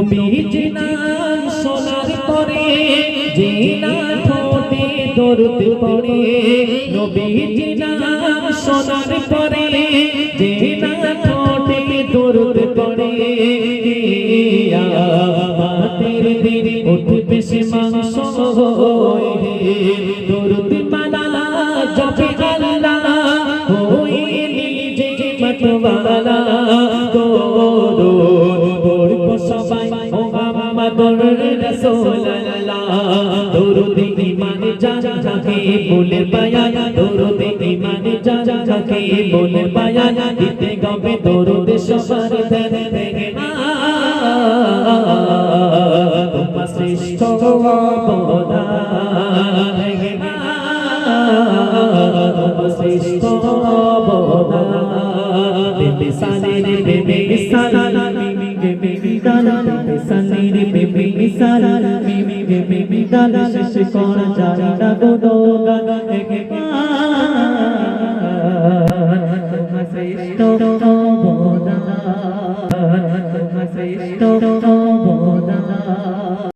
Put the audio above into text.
নবীজি নাম শোনার পরে যে না ঠোঁটে দরুদ পড়ে নবীজি নাম শোনার পরে যে না ঠোঁটে দরুদ পড়ে আমাদের দিন উঠবে সে মাংস হয়ে দরুদ মালা জপে আল্লাহ হয়ে নিজে মতওয়ালা দরুদ পড়ব সবাই মুহাম্মদুর রাসূলুল্লাহ দরুদ ঈমান জানকে বলে বায়ান দরুদ ঈমান জানকে বলে বায়ান দিতে গবে দরুদ সবার দেন তোমার শ্রেষ্ঠ অবদান তোমার শ্রেষ্ঠ অবদান বেবি সালের বেবি সালালা বেবি দালা বেবি সালের বেবি সালালা বেবি দালা শেষ করা যায় না গো দোগান তোমার শ্রেষ্ঠ অবদান তোমার শ্রেষ্ঠ